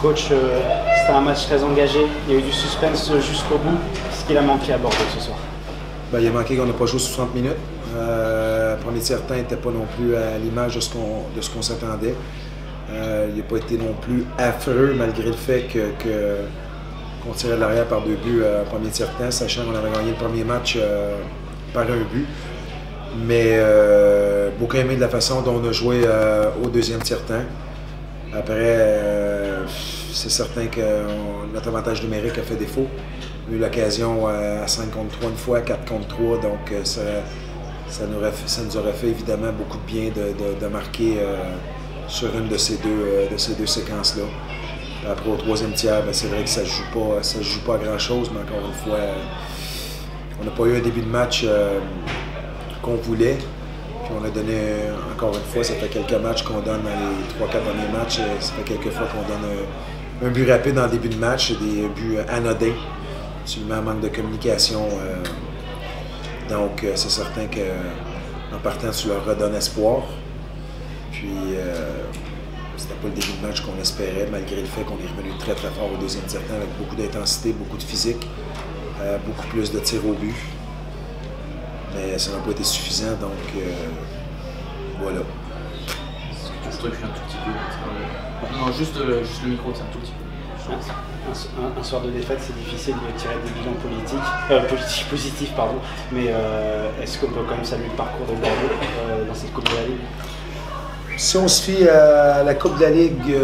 Coach, c'était un match très engagé, il y a eu du suspense jusqu'au bout. Qu'est-ce qu'il a manqué à Bordeaux ce soir? Ben, il a manqué qu'on n'a pas joué 60 minutes. Premier tiers-temps n'était pas non plus à l'image de ce qu'on s'attendait. Il n'a pas été non plus affreux malgré le fait qu'on tirait de l'arrière par 2 buts en premier tiers-temps, sachant qu'on avait gagné le premier match par 1 but. Mais beaucoup aimé de la façon dont on a joué au deuxième tiers-temps. Après, c'est certain que notre avantage numérique a fait défaut. On a eu l'occasion à 5 contre 3 une fois, 4 contre 3, donc ça nous aurait fait évidemment beaucoup de bien de marquer sur une de ces deux séquences-là. Après, au troisième tiers, c'est vrai que ça ne se joue pas à grand-chose, mais encore une fois, on n'a pas eu un début de match qu'on voulait. Puis on a donné, encore une fois, ça fait quelques matchs qu'on donne dans les 3-4 derniers matchs, ça fait quelques fois qu'on donne un but rapide en début de match, des buts anodins, absolument manque de communication. Donc c'est certain qu'en partant, tu leur redonnes espoir. Puis c'était pas le début de match qu'on espérait, malgré le fait qu'on est revenu très très fort au deuxième tiers-temps avec beaucoup d'intensité, beaucoup de physique, beaucoup plus de tirs au but. Mais ça n'a pas été suffisant, donc voilà. Est-ce que tu recules un tout petit peu? Non, juste le micro, c'est un tout petit peu. Un soir de défaite, c'est difficile de tirer des bilans positifs, pardon. Mais est-ce qu'on peut quand même saluer le parcours de Bordeaux dans cette Coupe de la Ligue? Si on se fie à la Coupe de la Ligue,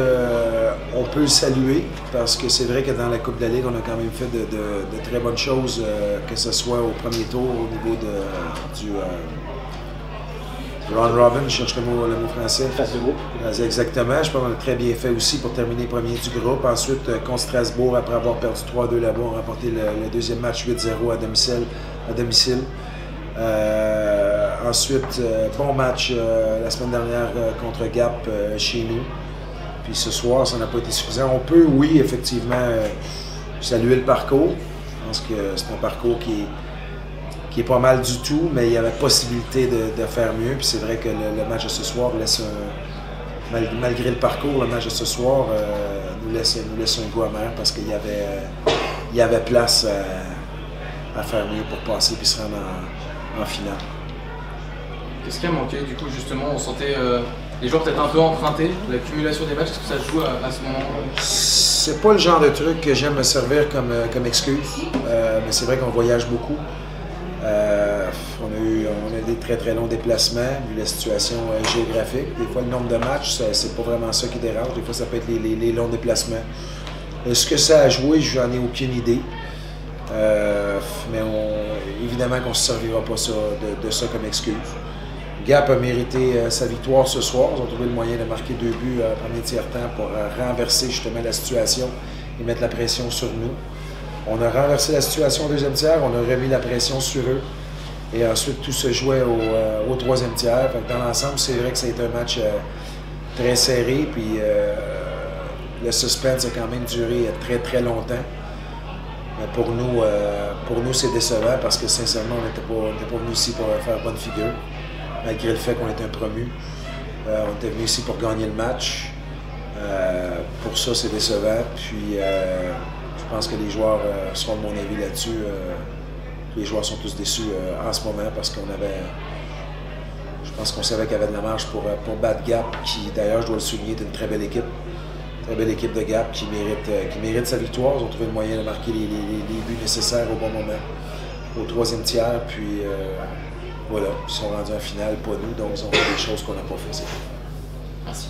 on peut le saluer parce que c'est vrai que dans la Coupe de la Ligue, on a quand même fait de très bonnes choses, que ce soit au premier tour, au niveau du round robin, je cherche le mot français. Phase de groupe. Exactement, je pense qu'on a très bien fait aussi pour terminer premier du groupe. Ensuite, contre Strasbourg, après avoir perdu 3-2 là-bas, on a remporté le deuxième match 8-0 à domicile. Ensuite, bon match la semaine dernière contre Gap chez nous. Puis ce soir, ça n'a pas été suffisant. On peut, oui, effectivement, saluer le parcours. Je pense que c'est un parcours qui est pas mal du tout, mais il y avait possibilité de faire mieux. Puis c'est vrai que le match de ce soir laisse malgré le parcours, le match de ce soir nous laisse un goût amer parce qu'il y avait place à faire mieux pour passer puis se rendre en finale. Qu'est-ce qui a manqué du coup justement? On sentait les joueurs peut-être un peu empruntés, l'accumulation des matchs, est-ce que ça se joue à ce moment-là? C'est pas le genre de truc que j'aime me servir comme excuse, mais c'est vrai qu'on voyage beaucoup. On a des très très longs déplacements, vu la situation géographique. Des fois, le nombre de matchs, c'est pas vraiment ça qui dérange. Des fois, ça peut être les longs déplacements. Est-ce que ça a joué? J'en ai aucune idée. Mais évidemment qu'on ne se servira pas de ça comme excuse. Gap a mérité sa victoire ce soir. Ils ont trouvé le moyen de marquer 2 buts à premier tiers-temps pour renverser justement la situation et mettre la pression sur nous. On a renversé la situation au deuxième tiers, on a remis la pression sur eux. Et ensuite, tout se jouait au troisième tiers. Fait que dans l'ensemble, c'est vrai que ça a été un match très serré. Puis le suspense a quand même duré très très longtemps. Mais pour nous, c'est décevant parce que sincèrement, on n'était pas venu ici pour faire bonne figure. Malgré le fait qu'on était un promu. On était venu ici pour gagner le match. Pour ça, c'est décevant. Puis je pense que les joueurs seront de mon avis là-dessus. Les joueurs sont tous déçus en ce moment parce je pense qu'on savait qu'il y avait de la marge pour battre Gap, qui d'ailleurs, je dois le souligner, est une très belle équipe. Très belle équipe de Gap qui mérite sa victoire. Ils ont trouvé le moyen de marquer les buts nécessaires au bon moment, au troisième tiers. Puis voilà, ils sont rendus en finale, pas nous, donc ils ont fait des choses qu'on n'a pas fait. Merci.